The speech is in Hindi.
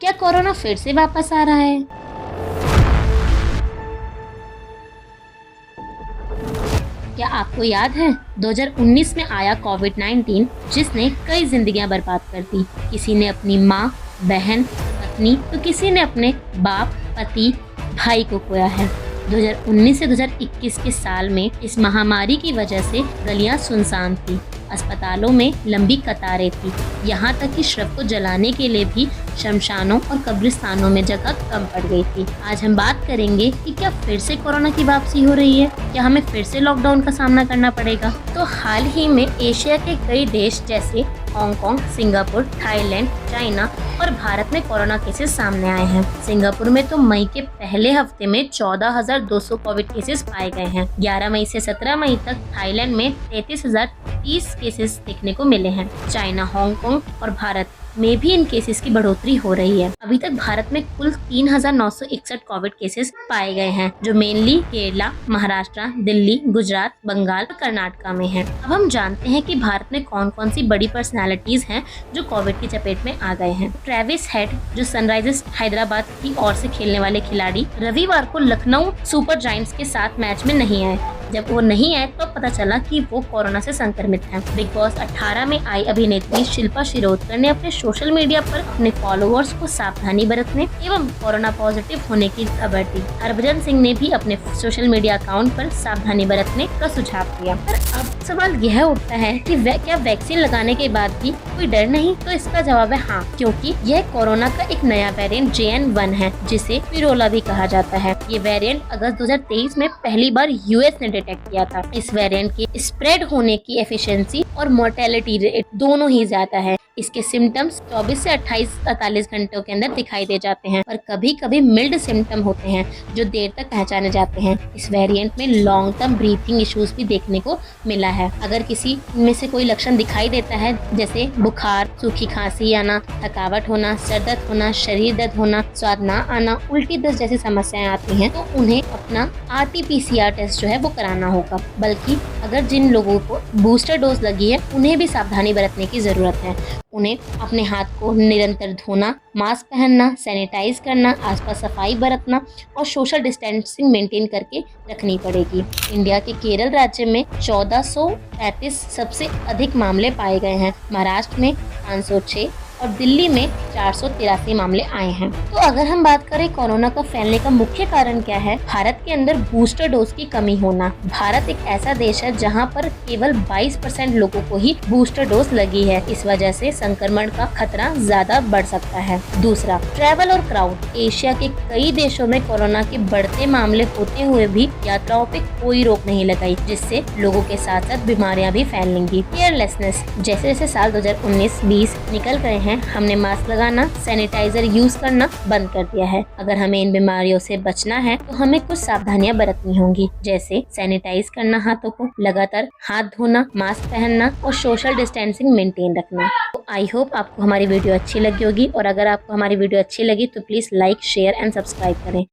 क्या कोरोना फिर से वापस आ रहा है? क्या आपको याद है 2019 में आया कोविड-19 जिसने कई जिंदगियां बर्बाद कर दी। किसी ने अपनी माँ, बहन, पत्नी तो किसी ने अपने बाप, पति, भाई को खोया है। 2019 से 2021 के साल में इस महामारी की वजह से गलियां सुनसान थी, अस्पतालों में लंबी कतारें थी, यहाँ तक कि शव को जलाने के लिए भी शमशानों और कब्रिस्तानों में जगह कम पड़ गई थी। आज हम बात करेंगे कि क्या फिर से कोरोना की वापसी हो रही है, क्या हमें फिर से लॉकडाउन का सामना करना पड़ेगा। तो हाल ही में एशिया के कई देश जैसे हांगकांग, सिंगापुर, थाईलैंड, चाइना और भारत में कोरोना केसेस सामने आए हैं। सिंगापुर में तो मई के पहले हफ्ते में 14,200 कोविड केसेस पाए गए हैं। 11 मई से 17 मई तक थाईलैंड में 33,030 केसेस देखने को मिले हैं। चाइना, हांगकांग और भारत में भी इन केसेस की बढ़ोतरी हो रही है। अभी तक भारत में कुल 3,961 कोविड केसेस पाए गए हैं, जो मेनली केरला, महाराष्ट्र, दिल्ली, गुजरात, बंगाल और कर्नाटका में हैं। अब हम जानते हैं कि भारत में कौन कौन सी बड़ी पर्सनालिटीज हैं जो कोविड की चपेट में आ गए हैं। ट्रेविस हेड, जो सनराइजर्स हैदराबाद की ओर से खेलने वाले खिलाड़ी, रविवार को लखनऊ सुपर जायंट्स के साथ मैच में नहीं आए। जब वो नहीं आए तो पता चला कि वो कोरोना से संक्रमित हैं। बिग बॉस 18 में आई अभिनेत्री शिल्पा शिरोडकर ने अपने सोशल मीडिया पर अपने फॉलोअर्स को सावधानी बरतने एवं कोरोना पॉजिटिव होने की खबर दी। हरभजन सिंह ने भी अपने सोशल मीडिया अकाउंट पर सावधानी बरतने का सुझाव दिया। पर अब सवाल यह उठता है कि क्या वैक्सीन लगाने के बाद भी कोई डर नहीं? तो इसका जवाब है हाँ, क्योंकि यह कोरोना का एक नया वेरिएंट JN.1 है, जिसे पिरोला भी कहा जाता है। ये वेरिएंट अगस्त 2023 में पहली बार US ने डिटेक्ट किया था। इस वेरिएंट के स्प्रेड होने की एफिशिएंसी और मोर्टेलिटी रेट दोनों ही ज्यादा है। इसके सिम्टम्स 24 से 48 घंटों के अंदर दिखाई दे जाते हैं और कभी कभी मिल्ड सिम्टम होते हैं जो देर तक पहचाने जाते हैं। इस वेरिएंट में लॉन्ग टर्म ब्रीथिंग इश्यूज भी देखने को मिला है। अगर किसी में से कोई लक्षण दिखाई देता है, जैसे बुखार, सूखी खांसी आना, थकावट होना, सर दर्द होना, शरीर दर्द होना, स्वाद न आना, उल्टी दस्त जैसी समस्याएं आती हैं, तो उन्हें अपना RT-PCR टेस्ट जो है वो कराना होगा। बल्कि अगर जिन लोगों को बूस्टर डोज लगी है उन्हें भी सावधानी बरतने की जरूरत है। उन्हें अपने हाथ को निरंतर धोना, मास्क पहनना, सैनिटाइज करना, आसपास सफाई बरतना और सोशल डिस्टेंसिंग मेंटेन करके रखनी पड़ेगी। इंडिया के केरल राज्य में 1435 सबसे अधिक मामले पाए गए हैं। महाराष्ट्र में 506 और दिल्ली में 483 मामले आए हैं। तो अगर हम बात करें कोरोना का फैलने का मुख्य कारण क्या है, भारत के अंदर बूस्टर डोज की कमी होना। भारत एक ऐसा देश है जहां पर केवल 22% लोगों को ही बूस्टर डोज लगी है। इस वजह से संक्रमण का खतरा ज्यादा बढ़ सकता है। दूसरा, ट्रैवल और क्राउड। एशिया के कई देशों में कोरोना के बढ़ते मामले होते हुए भी यात्राओं पे कोई रोक नहीं लगाई, जिससे लोगों के साथ साथ बीमारियां भी फैलेंगी। केयरलेसनेस। जैसे जैसे साल 2019-20 निकल गए हैं, हमने मास्क लगाना, सैनिटाइजर यूज करना बंद कर दिया है। अगर हमें इन बीमारियों से बचना है तो हमें कुछ सावधानियां बरतनी होंगी, जैसे सैनिटाइज करना हाथों को, लगातार हाथ धोना, मास्क पहनना और सोशल डिस्टेंसिंग मेंटेन रखना। तो आई होप आपको हमारी वीडियो अच्छी लगी होगी, और अगर आपको हमारी वीडियो अच्छी लगी तो please like, share and subscribe करें।